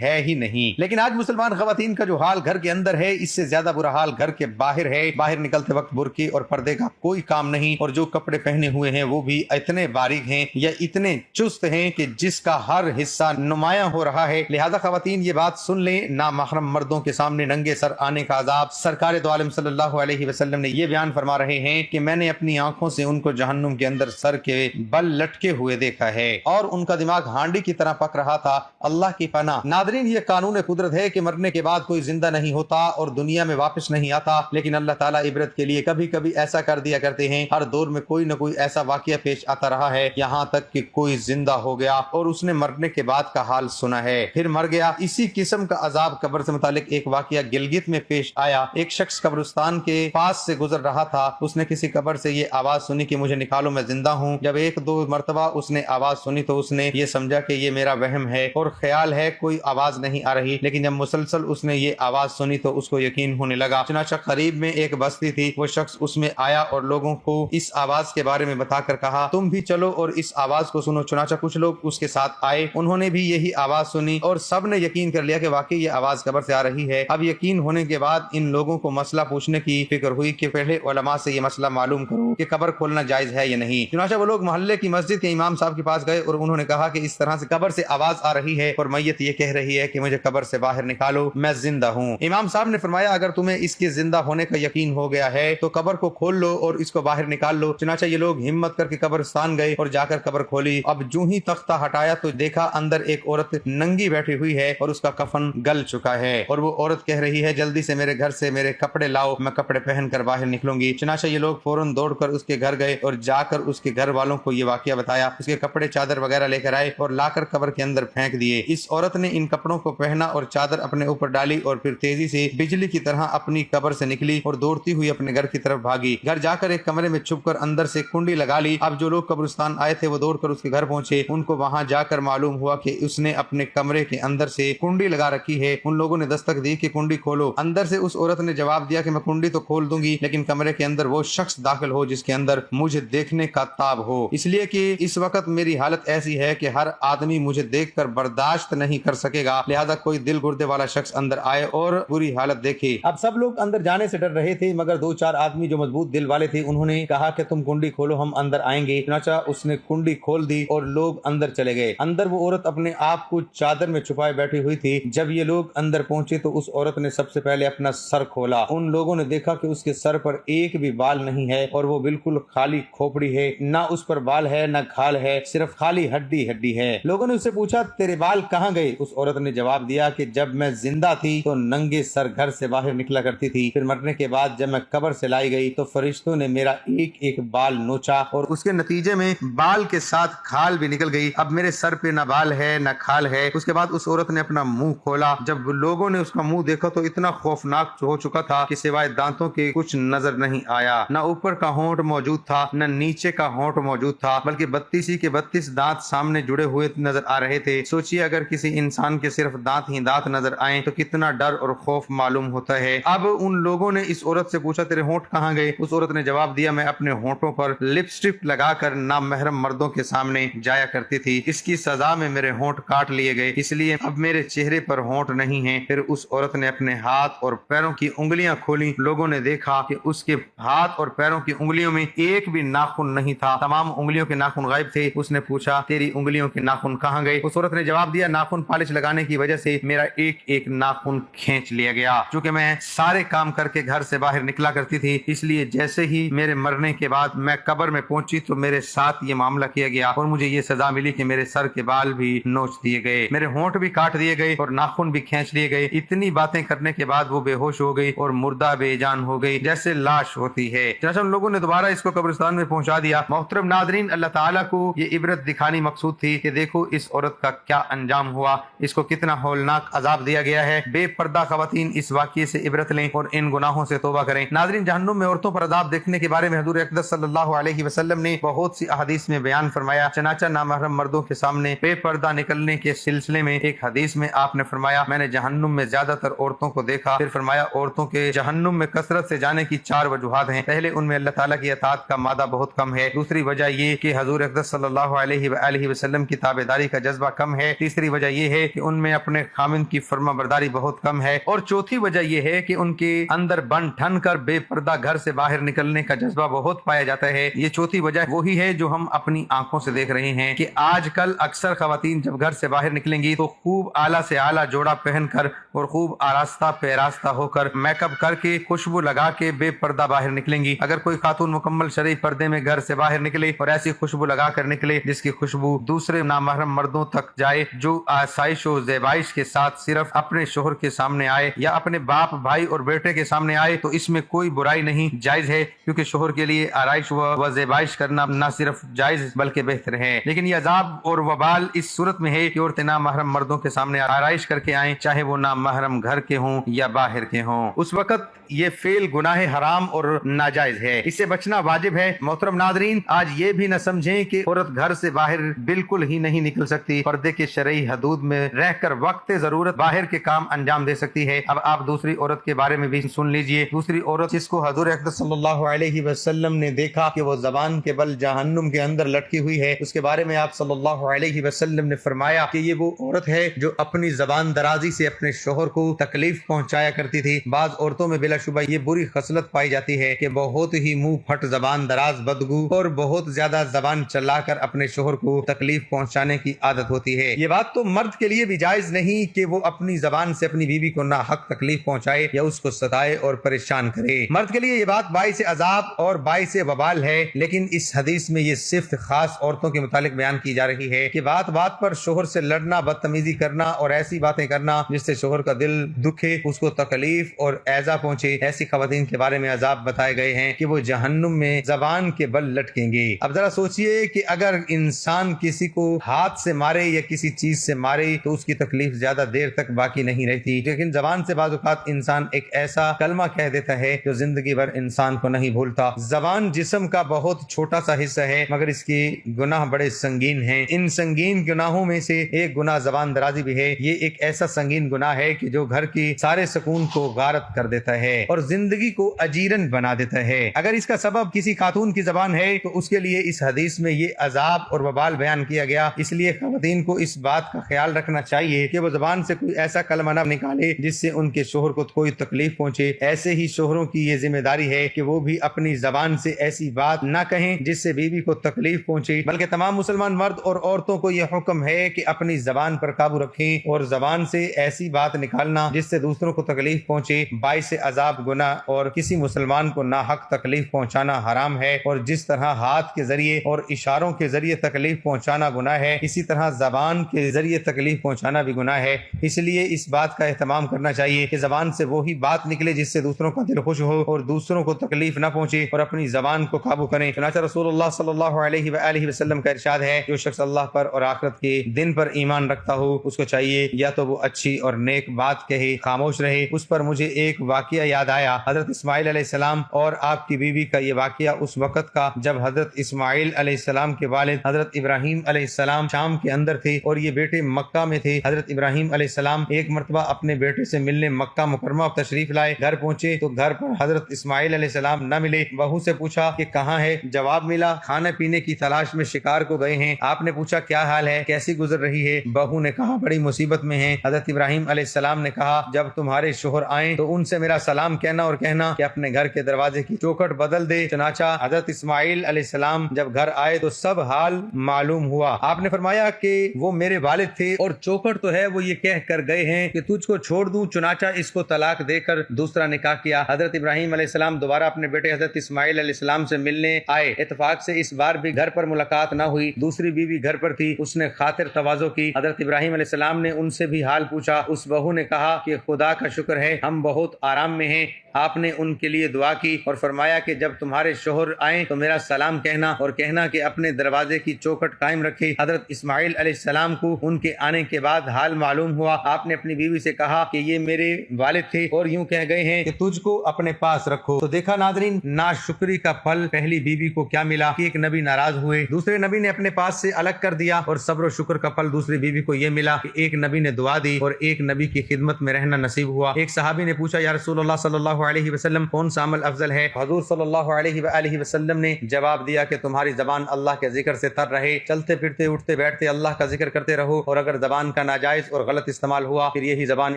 ہے ہی نہیں۔ لیکن آج مسلمان خواتین کا جو حال گھر کے اندر ہے اس سے زیادہ برا حال گھر کے باہر ہے۔ باہر نکلتے وقت برقعے اور پردے کا کوئی کام نہیں، اور جو کپڑے پہنے ہوئے ہیں وہ بھی اتنے باریک ہیں یا اتنے چست ہیں کہ جس کا ہر حصہ نمایاں ہو رہا ہے۔ لہذا خواتین یہ بات سن لیں، نامحرم مردوں کے سامنے ننگے سر آنے کا عذاب۔ سرکار دو عالم صلی اللہ علیہ وسلم نے یہ بیان فرما رہے ہیں کہ میں نے اپنی آنکھوں سے ان کو جہنم کے اندر سر کے بل لٹکے ہوئے دیکھا ہے اور ان کا دماغ ہانڈی کی طرح پک رہا تھا۔ اللہ کی پناہ۔ ناظرین، یہ قانون قدرت ہے کہ مرنے کے بعد کوئی زندہ نہیں ہوتا اور دنیا میں واپس نہیں آتا، لیکن اللہ تعالیٰ عبرت کے لیے کبھی کبھی ایسا کر دیا کرتے ہیں۔ ہر دور میں کوئی نہ کوئی ایسا واقعہ پیش آتا رہا ہے، یہاں تک کہ کوئی زندہ ہو گیا اور اس نے مرنے کے بعد کا حال سنا ہے، پھر مر گیا۔ اسی قسم کا عذاب قبر سے متعلق ایک واقعہ گلگت میں پیش آیا۔ ایک شخص قبرستان کے پاس سے گزر رہا تھا، اس نے کسی قبر سے یہ آواز سنی کہ مجھے نکالو، میں زندہ ہوں۔ جب ایک دو مرتبہ اس نے آواز سنی تو اس نے یہ سمجھا کہ یہ میرا وہم ہے اور خیال ہے، کوئی آواز نہیں آ رہی، لیکن جب مسلسل اس نے یہ آواز سنی تو اس کو یقین ہونے لگا۔ چنانچہ قریب میں ایک بستی تھی، وہ شخص اس میں آیا اور لوگوں کو اس آواز کے بارے میں بتا کر کہا تم بھی چلو اور اس آواز کو سنو۔ چنانچہ کچھ لوگ اس کے ساتھ آئے، انہوں نے بھی یہی آواز سنی اور سب نے یقین کر لیا کہ واقعی یہ آواز قبر سے آ رہی ہے۔ اب یقین ہونے کے بعد ان لوگوں کو مسئلہ پوچھنے کی فکر ہوئی کہ پہلے علماء سے یہ مسئلہ معلوم کرو کہ قبر کھولنا جائز ہے یا نہیں۔ چنانچہ وہ لوگ محلے کی مسجد کے امام صاحب کے پاس گئے اور انہوں نے کہا کہ اس طرح سے قبر سے آواز آ رہی ہے اور میت یہ کہہ رہی ہے کہ مجھے قبر سے باہر نکالو، میں زندہ ہوں۔ امام صاحب نے فرمایا اگر تمہیں اس کے زندہ ہونے کا یقین ہو گیا ہے تو قبر کو کھول لو اور اس کو باہر نکال لو۔ چنانچہ یہ لوگ ہمت کر کے قبرستان گئے اور جا کر قبر کھولی۔ اب جو ہی تختہ ہٹایا تو دیکھا اندر ایک عورت ننگی بیٹھی ہوئی ہے اور اس کا کفن گل چکا ہے، اور وہ عورت کہہ رہی ہے جلدی سے میرے گھر سے میرے کپڑے لاؤ، میں کپڑے پہن کر باہر نکلوں گی۔ چنانچہ یہ لوگ فوراً دوڑ کر اس کے گھر گئے اور جا کر اس کے گھر والوں کو یہ واقعہ بتایا۔ اس کے کپڑے چادر وغیرہ لے کر آئے اور لا کر قبر کے اندر پھینک دیے۔ اس عورت نے ان کپڑوں کو پہنا اور چادر اپنے اوپر ڈالی اور پھر تیزی سے بجلی کی طرح اپنی قبر سے نکلی اور دوڑتی ہوئی اپنے گھر کی طرف بھاگی۔ گھر جا کر ایک کمرے میں چھپ کر اندر سے کنڈی لگا لی۔ اب جو لوگ قبرستان آئے تھے وہ دوڑ کر اس کے گھر پہنچے، ان کو وہاں جا کر معلوم ہوا کہ اس نے اپنے کمرے کے اندر سے کنڈی لگا رکھی ہے۔ ان لوگوں نے دستک دی کہ کنڈی کھولو۔ اندر سے اس عورت نے جواب دیا کہ میں کنڈی تو کھول دوں گی لیکن کمرے کے اندر وہ شخص داخل ہو جس کے اندر مجھے دیکھنے کا تاب ہو، اس لیے کہ اس وقت میری حالت ایسی ہے کہ ہر آدمی مجھے دیکھ کر برداشت نہیں کر سکے گا، لہذا کوئی دل گردے والا شخص اندر آئے اور بری حالت دیکھے۔ اب سب لوگ اندر جانے سے ڈر رہے تھے مگر دو چار آدمی جو مضبوط دل والے تھے انہوں نے کہا کہ تم کنڈی کھولو، ہم اندر آئیں گے۔ چنانچہ اس نے کنڈی کھول دی اور لوگ اندر چلے گئے۔ اندر وہ عورت اپنے آپ کو چادر میں چھپائے بیٹھی ہوئی تھی۔ جب یہ لوگ اندر پہنچے تو اس عورت نے سب سے پہلے اپنا سر کھولا۔ ان لوگوں نے دیکھا کہ اس کے سر پر ایک بھی بال نہیں ہے اور وہ بالکل خالی کھوپڑی ہے، نہ اس پر بال ہے نہ کھال ہے، صرف خالی ہڈی ہڈی ہے۔ لوگوں نے اس سے پوچھا تیرے بال کہاں گئے؟ اس عورت نے جواب دیا کہ جب میں زندہ تھی تو ننگے سر گھر سے باہر نکلا کرتی تھی، پھر مرنے کے بعد جب میں قبر سے لائی گئی تو فرشتوں نے میرا ایک ایک بال نوچا اور اس کے نتیجے میں بال کے ساتھ کھال بھی نکل گئی۔ اب میرے سر پہ نہ بال ہے نہ کھال ہے۔ اس کے بعد اس عورت نے اپنا منہ کھولا۔ جب لوگوں نے اس کا منہ دیکھا تو اتنا خوفناک ہو چکا تھا کہ سوائے دانتوں کے کچھ نظر نہیں آیا، نہ اوپر کا ہونٹ موجود تھا نہ نیچے کا ہونٹ موجود تھا، بلکہ 32 کے 32 دانت سامنے جڑے ہوئے نظر آ رہے تھے۔ سوچئے اگر کسی انسان کے صرف دانت ہی دانت نظر آئیں تو کتنا ڈر اور خوف معلوم ہوتا ہے۔ اب ان لوگوں نے اس عورت سے پوچھا تیرے ہونٹ کہاں گئے؟ اس عورت نے جواب دیا میں اپنے ہونٹوں پر لپسٹک لگا کر نامحرم مردوں کے سامنے جایا کرتی تھی، اس کی سزا میں میرے ہونٹ کاٹ لیے گئے، اس لیے اب میرے چہرے پر ہونٹ نہیں ہیں۔ پھر اس عورت نے اپنے ہاتھ اور پیروں کی انگلیاں کھولی۔ لوگوں نے دیکھا کہ اس کے ہاتھ اور پیروں کی انگلیوں میں ایک بھی ناخن نہیں تھا، تمام انگلیوں کے ناخن غائب تھے۔ اس نے پوچھا تیری انگلیوں کے ناخن کہاں گئے؟ اس عورت نے جواب دیا ناخن پالش لگانے کی وجہ سے میرا ایک ایک ناخن کھینچ لیا گیا، چونکہ میں سارے کام کر کے گھر سے باہر نکلا کرتی تھی، اس لیے جیسے ہی میرے مرنے کے بعد میں قبر میں پہنچی تو میرے ساتھ یہ معاملہ کیا گیا اور مجھے یہ سزا ملی کہ میرے سر کے بال بھی نوچ دیے گئے، میرے ہونٹ بھی کاٹ دیے گئے اور ناخن بھی کھینچ لیے گئے۔ اتنی باتیں کرنے کے بعد وہ بے ہوش ہو گئی اور مردہ بے جان ہو گئی جیسے لاش ہوتی ہے۔ چنانچہ ان لوگوں نے دوبارہ اس کو قبرستان میں پہنچا دیا۔ محترم ناظرین، اللہ تعالیٰ کو یہ عبرت دکھانی مقصود تھی کہ دیکھو اس عورت کا کیا انجام ہوا، اس کو کتنا ہولناک عذاب دیا گیا ہے۔ بے پردہ خواتین اس واقعے سے عبرت لیں اور ان گناہوں سے توبہ کریں۔ ناظرین، جہنم میں عورتوں پر عذاب دیکھنے کے بارے میں حضور اقدس صلی اللہ علیہ وسلم نے بہت سی احادیث میں بیان فرمایا۔ چنانچہ نامحرم مردوں کے سامنے بے پردہ نکلنے کے سلسلے میں ایک حدیث میں آپ نے فرمایا میں نے جہنم میں زیادہ تر عورتوں کو دیکھا، پھر فرمایا عورتوں کے جہنم میں کثرت سے جانے کی 4 وجوہات ہیں۔ پہلے ان میں اللہ تعالیٰ کی اطاعت کا مادہ بہت کم ہے، دوسری وجہ یہ کہ حضور اقدس صلی اللہ علیہ وآلہ وسلم کی تابعداری کا جذبہ کم ہے، تیسری وجہ وجہ یہ ہے کہ ان میں اپنے خامند کی فرما برداری بہت کم ہے، اور چوتھی وجہ یہ ہے کہ ان کے اندر بن ٹھن کر بے پردہ گھر سے باہر نکلنے کا جذبہ بہت پایا جاتا ہے۔ یہ چوتھی وجہ وہی ہے جو ہم اپنی آنکھوں سے دیکھ رہے ہیں کہ آج کل اکثر خواتین جب گھر سے باہر نکلیں گی تو خوب اعلیٰ سے اعلیٰ جوڑا پہن کر اور خوب آراستہ پیراستہ ہو کر میک اپ کر کے خوشبو لگا کے بے پردہ باہر نکلیں گی۔ اگر کوئی خاتون مکمل شرعی پردے میں گھر سے باہر نکلے اور ایسی خوشبو لگا کر نکلے جس کی خوشبو دوسرے نامحرم مردوں تک جائے، جو آسائش و زیبائش کے ساتھ صرف اپنے شوہر کے سامنے آئے یا اپنے باپ بھائی اور بیٹے کے سامنے آئے، تو اس میں کوئی برائی نہیں، جائز ہے، کیونکہ شوہر کے لیے آرائش و زیبائش کرنا نہ صرف جائز بلکہ بہتر ہے۔ لیکن یہ عذاب اور وبال اس صورت میں ہے کہ عورتیں نامحرم مردوں کے سامنے آرائش کر کے آئیں، چاہے وہ نامحرم گھر کے ہوں یا باہر کے ہوں۔ اس وقت یہ فعل گناہ حرام اور ناجائز ہے، اس سے بچنا واجب ہے۔ محترم ناظرین، آج یہ بھی نہ سمجھیں کہ عورت گھر سے باہر بالکل ہی نہیں نکل سکتی، پردے کے شرعی حدود میں رہ کر وقت ضرورت باہر کے کام انجام دے سکتی ہے۔ اب آپ دوسری عورت کے بارے میں بھی سن لیجئے۔ دوسری عورت جس کو حضور اقدس صلی اللہ علیہ وسلم نے دیکھا کہ وہ زبان کے بل جہنم کے اندر لٹکی ہوئی ہے، اس کے بارے میں آپ صلی اللہ علیہ وسلم نے فرمایا کہ یہ وہ عورت ہے جو اپنی زبان درازی سے اپنے شوہر کو تکلیف پہنچایا کرتی تھی۔ بعض عورتوں میں بلا شبہ یہ بری خصلت پائی جاتی ہے کہ بہت ہی منہ پھٹ، زبان دراز، بدگو اور بہت زیادہ زبان چلا کر اپنے شوہر کو تکلیف پہنچانے کی عادت ہوتی ہے۔ یہ بات تو مرد کے لیے بھی جائز نہیں کہ وہ اپنی زبان سے اپنی بیوی کو ناحق تکلیف پہنچائے یا اس کو ستائے اور پریشان کرے۔ مرد کے لیے یہ بات باعث عذاب اور باعث وبال ہے، لیکن اس حدیث میں یہ صرف خاص عورتوں کے متعلق بیان کی جا رہی ہے کہ بات بات پر شوہر سے لڑنا، بدتمیزی کرنا اور ایسی باتیں کرنا جس سے شوہر کا دل دکھے، اس کو تکلیف اور ایذا پہنچے، ایسی خواتین کے بارے میں عذاب بتائے گئے ہیں کہ وہ جہنم میں زبان کے بل لٹکیں گے۔ اب ذرا سوچئے کہ اگر انسان کسی کو ہاتھ سے مارے یا کسی چیز سے مارے تو اس کی تکلیف زیادہ دیر تک باقی نہیں رہتی، لیکن زبان سے بعض اوقات انسان ایک ایسا کلمہ کہہ دیتا ہے جو زندگی بھر انسان کو نہیں بھولتا۔ زبان جسم کا بہت چھوٹا سا حصہ ہے، مگر اس کے گناہ بڑے سنگین ہیں۔ ان سنگین گناہوں میں سے ایک گناہ زبان درازی بھی ہے۔ یہ ایک ایسا سنگین گناہ ہے کہ جو گھر کی سارے سکون کو غارت کر دیتا ہے اور زندگی کو اجیرن بنا دیتا ہے۔ اگر اس کا سبب کسی خاتون کی زبان ہے تو اس کے لیے اس حدیث میں یہ عذاب اور وبال بیان کیا گیا۔ اس لیے خواتین کو اس بات کا خیال رکھنا چاہیے کہ وہ زبان سے کوئی ایسا کلمہ نہ نکالے جس سے ان کے شوہر کو کوئی تکلیف پہنچے۔ ایسے ہی شوہروں کی یہ ذمہ داری ہے کہ وہ بھی اپنی زبان سے ایسی بات نہ کہیں جس سے بیوی کو تکلیف پہنچے، بلکہ تمام مسلمان مرد اور عورتوں کو یہ حکم ہے کہ اپنی زبان پر قابو رکھیں، اور زبان سے ایسی بات نکالنا جس سے دوسروں کو تکلیف پہنچے باعث عذاب گناہ، اور کسی مسلمان کو ناحق تکلیف پہنچانا حرام ہے۔ اور جس طرح ہاتھ کے ذریعے اور اشاروں کے ذریعے تکلیف پہنچانا گناہ ہے، اسی طرح زبان کے ذریعے تکلیف پہنچانا بھی گناہ ہے۔ اس لیے اس بات کا اہتمام کرنا چاہیے کہ زبان سے وہی بات نکلے جس سے دوسروں کا دل خوش ہو اور دوسروں کو تکلیف نہ پہنچے، اور اپنی زبان کو قابو کریں۔ چنانچہ رسول اللہ صلی اللہ علیہ وآلہ وسلم کا ارشاد ہے، جو شخص اللہ پر اور آخرت کے دن پر ایمان رکھتا ہو اس کو چاہیے یا تو وہ اچھی اور نیک بات کہے، خاموش رہے۔ اس پر مجھے ایک واقعہ یاد آیا، حضرت اسماعیل علیہ السلام اور آپ کی بیوی کا یہ واقعہ اس وقت کا جب حضرت اسماعیل علیہ السلام کے والد حضرت ابراہیم علیہ السلام شام کے اندر تھے اور یہ بیٹے مکہ میں تھے۔ حضرت ابراہیم علیہ السلام ایک مرتبہ اپنے بیٹے سے ملنے مکہ مکرمہ تشریف لائے۔ گھر پہنچے تو گھر پر حضرت اسماعیل علیہ السلام نہ ملے۔ بہو سے پوچھا کہ کہاں ہے؟ جواب ملا کھانے پینے کی تلاش میں شکار کو گئے ہیں۔ آپ نے پوچھا کیا حال ہے، کیسی گزر رہی ہے؟ بہو نے کہا بڑی مصیبت میں ہیں۔ حضرت ابراہیم علیہ السلام نے کہا جب تمہارے شوہر آئیں تو ان سے میرا سلام کہنا اور کہنا کہ اپنے گھر کے دروازے کی چوکھٹ بدل دے۔ چنانچہ حضرت اسماعیل علیہ السلام جب گھر آئے تو سب حال معلوم ہوا۔ آپ نے فرمایا کہ وہ میرے والد تھے اور چوکھٹ تو ہے وہ یہ کہہ کر گئے ہیں کہ تجھ کو چھوڑ دوں، چنانچہ اس کو طلاق دے کر دوسرا نکاح کیا۔ حضرت ابراہیم علیہ السلام دوبارہ اپنے بیٹے حضرت اسماعیل علیہ السلام سے ملنے آئے۔ اتفاق سے اس بار بھی گھر پر ملاقات نہ ہوئی، دوسری بیوی گھر پر تھی، اس نے خاطر تواضع کی۔ حضرت ابراہیم علیہ السلام نے ان سے بھی حال پوچھا۔ اس بہو نے کہا کہ خدا کا شکر ہے ہم بہت آرام میں ہیں۔ آپ نے ان کے لیے دعا کی اور فرمایا کہ جب تمہارے شوہر آئیں تو میرا سلام کہنا اور کہنا کہ اپنے دروازے کی چوکھٹ قائم رکھے۔ حضرت اسماعیل علیہ السلام کو ان کے آنے کے بعد حال معلوم ہوا۔ آپ نے اپنی بیوی سے کہا کہ یہ میرے والد تھے اور یوں کہہ گئے ہیں کہ تجھ کو اپنے پاس رکھو۔ تو دیکھا ناظرین، ناشکری کا پھل پہلی بیوی کو کیا ملا کہ ایک نبی ناراض ہوئے، دوسرے نبی نے اپنے پاس سے الگ کر دیا، اور صبر و شکر کا پھل دوسری بیوی کو یہ ملا کہ ایک نبی نے دعا دی اور ایک نبی کی خدمت میں رہنا نصیب ہوا۔ ایک صحابی نے پوچھا یا رسول اللہ صلی اللہ علیہ وسلم کون سا عمل افضل ہے؟ حضور صلی اللہ علیہ وآلہ وسلم نے جواب دیا کہ تمہاری زبان اللہ کے ذکر سے تر رہے، چلتے پھرتے اٹھتے بیٹھتے اللہ کا ذکر کرتے رہو اور اگر زبان کا ناجائز اور غلط استعمال ہوا پھر یہی زبان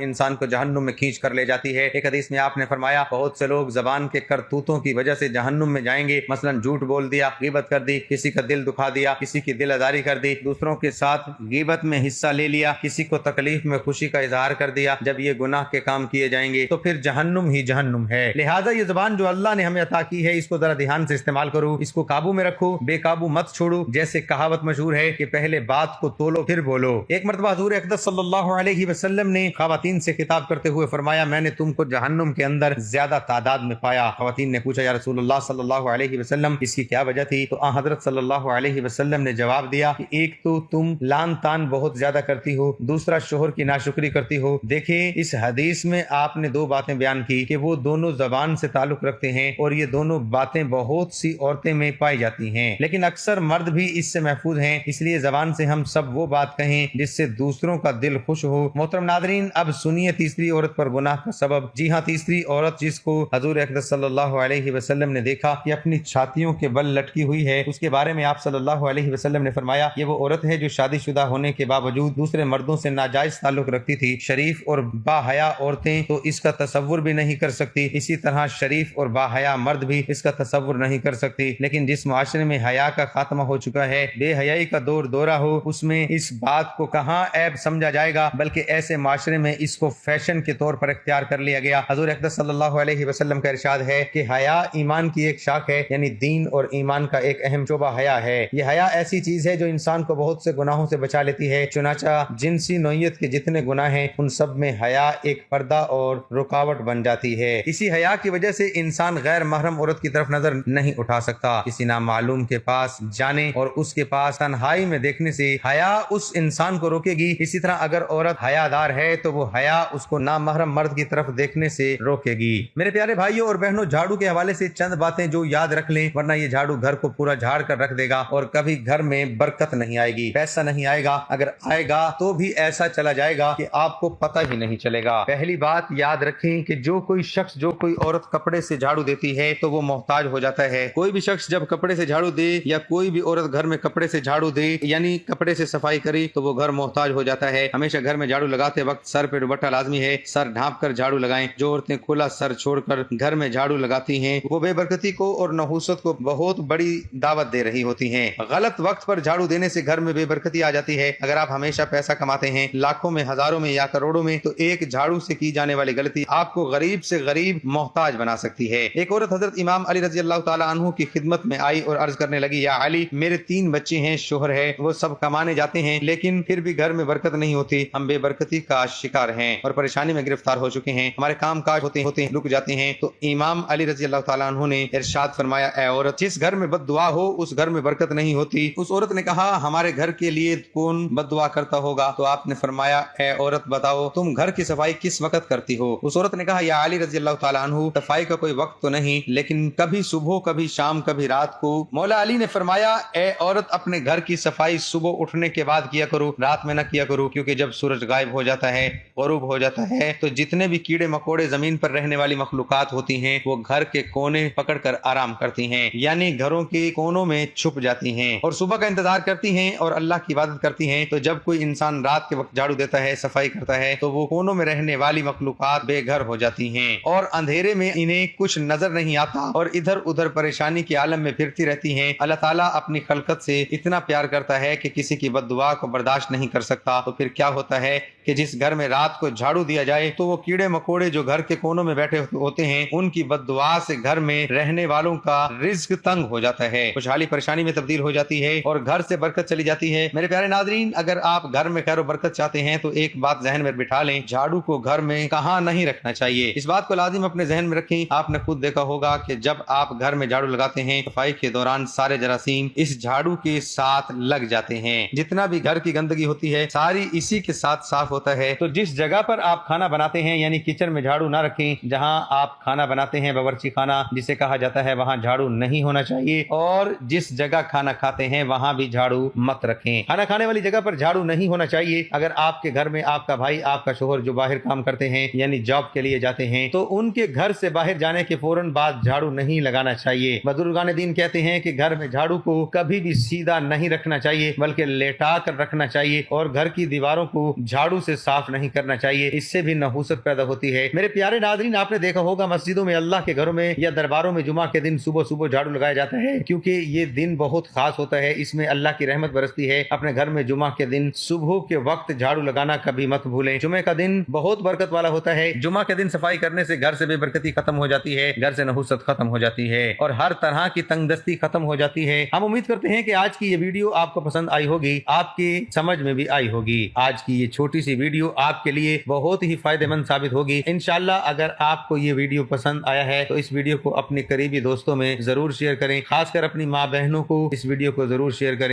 انسان کو جہنم میں کھینچ کر لے جاتی ہے۔ ایک حدیث میں آپ نے فرمایا بہت سے لوگ زبان کے کرتوتوں کی وجہ سے جہنم میں جائیں گے، مثلا جھوٹ بول دیا، غیبت کر دی، کسی کا دل دکھا دیا، کسی کی دل آزاری کر دی، دوسروں کے ساتھ غیبت میں حصہ لے لیا، کسی کو تکلیف میں خوشی کا اظہار کر دیا۔ جب یہ گناہ کے کام کیے جائیں گے تو پھر جہنم ہی جہنم ہے۔ لہٰذا یہ زبان جو اللہ نے ہمیں عطا کی ہے اس کو ذرا دھیان سے استعمال کرو، اس کو قابو میں رکھو، بے قابو مت چھوڑو۔ جیسے کہاوت مشہور ہے کہ پہلے بات کو تولو پھر بولو۔ ایک مرتبہ حضور اقدس صلی اللہ علیہ وسلم نے خواتین سے خطاب کرتے ہوئے فرمایا میں نے تم کو جہنم کے اندر زیادہ تعداد میں پایا۔ خواتین نے پوچھا یا رسول اللہ صلی اللہ علیہ وسلم اس کی کیا وجہ تھی؟ تو حضرت صلی اللہ علیہ وسلم نے جواب دیا کہ ایک تو تم لان تان بہت زیادہ کرتی ہو، دوسرا شوہر کی ناشکری کرتی ہو۔ دیکھیں اس حدیث میں آپ نے دو باتیں بیان کی کہ وہ دونوں زبان سے تعلق رکھتے ہیں اور یہ دونوں باتیں بہت سی عورتیں میں پائی جاتی ہیں، لیکن اکثر مرد بھی اس سے محفوظ ہیں، اس لیے زبان سے ہم سب وہ بات کہیں جس سے دوسروں کا دل خوش ہو۔ محترم ناظرین، اب سنیے تیسری عورت پر گناہ کا سبب۔ جی ہاں، تیسری عورت جس کو حضور اقدس صلی اللہ علیہ وسلم نے دیکھا کہ اپنی چھاتیوں کے بل لٹکی ہوئی ہے، اس کے بارے میں آپ صلی اللہ علیہ وسلم نے فرمایا یہ وہ عورت ہے جو شادی شدہ ہونے کے باوجود دوسرے مردوں سے ناجائز تعلق رکھتی تھی۔ شریف اور باحیا عورتیں تو اس کا تصور بھی نہیں کر سکتی، اسی طرح شریف اور باحیا مرد بھی اس کا تصور نہیں کر سکتی، لیکن جس معاشرے میں حیا کا خاتمہ ہو چکا ہے، بے حیائی کا دور دورہ ہو، اس میں اس بات کو کہاں عیب سمجھا جائے گا، بلکہ ایسے معاشرے میں اس کو فیشن کے طور پر اختیار کر لیا گیا۔ حضور اقدس صلی اللہ علیہ وسلم کا ارشاد ہے کہ حیا ایمان کی ایک شاخ ہے، یعنی دین اور ایمان کا ایک اہم شعبہ حیا ہے۔ یہ حیا ایسی چیز ہے جو انسان کو بہت سے گناہوں سے بچا لیتی ہے، چنانچہ جنسی نوعیت کے جتنے گناہ ہیں ان سب میں حیا ایک پردہ اور رکاوٹ بن جاتی ہے۔ اسی حیا کی وجہ سے انسان غیر محرم عورت کی طرف نظر نہیں اٹھا سکتا، کسی نامعلوم کے پاس جانے اور اس کے پاس تنہائی میں دیکھنے سے حیا اس انسان کو روکے گی، اسی طرح اگر عورت حیا دار ہے تو وہ حیا اس کو نامحرم مرد کی طرف دیکھنے سے روکے گی۔ میرے پیارے بھائیوں اور بہنوں، جھاڑو کے حوالے سے چند باتیں جو یاد رکھ لیں، ورنہ یہ جھاڑو گھر کو پورا جھاڑ کر رکھ دے گا اور کبھی گھر میں برکت نہیں آئے گی، پیسہ نہیں آئے گا، اگر آئے گا تو بھی ایسا چلا جائے گا کہ آپ کو پتہ ہی نہیں چلے گا۔ پہلی بات یاد رکھیں کہ جو کوئی شخص، جو کوئی عورت کپڑے سے جھاڑو دیتی ہے تو وہ محتاج ہو جاتا ہے۔ کوئی بھی شخص جب کپڑے سے جھاڑو دے یا کوئی بھی عورت گھر میں کپڑے سے جھاڑو دے یعنی کپڑے سے صفائی کری تو وہ گھر محتاج ہو جاتا ہے۔ ہمیشہ گھر میں جھاڑو لگاتے وقت سر پہ دوپٹہ لازمی ہے، سر ڈھانپ کر جھاڑو لگائیں۔ جو عورتیں کھلا سر چھوڑ کر گھر میں جھاڑو لگاتی ہیں وہ بے برکتی کو اور نحوست کو بہت بڑی دعوت دے رہی ہوتی ہیں۔ غلط وقت پر جھاڑو دینے سے گھر میں بے برکتی آ جاتی ہے۔ اگر آپ ہمیشہ پیسہ کماتے ہیں لاکھوں میں، ہزاروں میں یا کروڑوں میں، تو ایک جھاڑو سے کی جانے والی غلطی آپ کو غریب سے غریب محتاج بنا سکتی ہے۔ ایک عورت حضرت امام علی رضی اللہ تعالی عنہ کی خدمت میں آئی اور عرض کرنے لگی یا علی، میرے 3 بچے ہیں، شوہر ہے، وہ سب کمانے جاتے ہیں لیکن پھر بھی گھر میں برکت نہیں ہوتی، ہم بے برکتی کا شکار ہیں اور پریشانی میں گرفتار ہو چکے ہیں، ہمارے کام کاج ہوتے رک جاتے ہیں۔ تو امام علی رضی اللہ تعالی عنہ نے ارشاد فرمایا اے عورت، جس گھر میں بد دعا ہو اس گھر میں برکت نہیں ہوتی۔ اس عورت نے کہا ہمارے گھر کے لیے کون بد دعا کرتا ہوگا؟ تو آپ نے فرمایا اے عورت بتاؤ تم گھر کی صفائی کس وقت کرتی ہو؟ اس عورت نے کہا یا علی رضی اللہ تعالی عنہ، صفائی کا کوئی وقت تو نہیں، لیکن کبھی صبح، کبھی شام، کبھی رات کو۔ مولا علی نے فرمایا اے عورت، اپنے گھر کی صفائی صبح اٹھنے کے بعد کیا کرو، رات میں نہ کیا کرو، کیونکہ جب سورج غائب ہو جاتا ہے، غروب ہو جاتا ہے، تو جتنے بھی کیڑے مکوڑے زمین پر رہنے والی مخلوقات ہوتی ہیں وہ گھر کے کونے پکڑ کر آرام کرتی ہیں، یعنی گھروں کے کونوں میں چھپ جاتی ہیں اور صبح کا انتظار کرتی ہیں اور اللہ کی عبادت کرتی ہیں۔ تو جب کوئی انسان رات کے وقت جھاڑو دیتا ہے، صفائی کرتا ہے، تو وہ کونوں میں رہنے والی مخلوقات بے گھر ہو جاتی ہیں اور اندھیرے میں انہیں کچھ نظر نہیں آتا اور ادھر ادھر پریشانی کے عالم میں پھرتی رہتی ہیں۔ اللہ تعالیٰ اپنی خلقت سے اتنا پیار کرتا ہے کہ کسی کی بد دعا کو برداشت نہیں کر سکتا۔ تو پھر کیا ہوتا ہے کہ جس گھر میں رات کو جھاڑو دیا جائے تو وہ کیڑے مکوڑے جو گھر کے کونوں میں بیٹھے ہوتے ہیں ان کی بد دعا سے گھر میں رہنے والوں کا رزق تنگ ہو جاتا ہے، خوشحالی پریشانی میں تبدیل ہو جاتی ہے اور گھر سے برکت چلی جاتی ہے۔ میرے پیارے ناظرین، اگر آپ گھر میں خیر و برکت چاہتے ہیں تو ایک بات ذہن میں بٹھا لیں، جھاڑو کو گھر میں کہاں نہیں رکھنا چاہیے۔ اس بات کو لازم اپنے ذہن میں رکھیں۔ آپ نے خود دیکھا ہوگا کہ جب آپ گھر میں جھاڑو لگاتے ہیں، صفائی کے دوران سارے جراثیم اس جھاڑو کے ساتھ لگ جاتے ہیں، جتنا بھی گھر کی گندگی ہوتی ہے ساری اسی کے ساتھ صاف ہوتا ہے۔ تو جس جگہ پر آپ کھانا بناتے ہیں یعنی کچن میں جھاڑو نہ رکھیں، جہاں آپ کھانا بناتے ہیں باورچی خانہ جسے کہا جاتا ہے وہاں جھاڑو نہیں ہونا چاہیے، اور جس جگہ کھانا کھاتے ہیں وہاں بھی جھاڑو مت رکھیں۔ کھانا کھانے والی جگہ پر جھاڑو نہیں ہونا چاہیے۔ اگر آپ کے گھر میں آپ کا بھائی، آپ کا شوہر جو باہر کام کرتے ہیں یعنی جاب کے لیے جاتے ہیں تو ان کے گھر سے باہر جانے کے فوراً بعد جھاڑو نہیں لگانا چاہیے۔ بزرگان دین کہتے ہیں کہ گھر میں جھاڑو کو کبھی بھی سیدھا نہیں رکھنا چاہیے بلکہ لیٹا کر رکھنا چاہیے چاہیے اور گھر کی دیواروں کو جھاڑو سے صاف نہیں کرنا چاہیے، اس سے بھی نحوست پیدا ہوتی ہے۔ میرے پیارے ناظرین، آپ نے دیکھا ہوگا مسجدوں میں، اللہ کے گھروں میں یا درباروں میں جمعہ کے دن صبح صبح جھاڑو لگایا جاتا ہے، کیونکہ یہ دن بہت خاص ہوتا ہے، اس میں اللہ کی رحمت برستی ہے۔ اپنے گھر میں جمعہ کے دن صبح کے وقت جھاڑو لگانا کبھی مت بھولیں۔ جمعہ کا دن بہت برکت والا ہوتا ہے۔ جمعہ کے دن صفائی کرنے سے گھر سے بے برکتی ختم ہو جاتی ہے، گھر سے نحوست ختم ہو جاتی ہے اور ہر طرح کی تنگ دستی ختم ہو جاتی ہے۔ ہم امید کرتے ہیں کہ آج کی یہ ویڈیو آپ کو پسند آئی ہوگی، آپ کی سمجھ میں بھی آئی ہوگی۔ آج کی یہ چھوٹی سی ویڈیو آپ کے لیے بہت ہی فائدہ مند ثابت ہوگی انشاءاللہ۔ اگر آپ کو یہ ویڈیو پسند آیا ہے تو اس ویڈیو کو اپنے قریبی دوستوں میں ضرور شیئر کریں، خاص کر اپنی ماں بہنوں کو اس ویڈیو کو ضرور شیئر کریں۔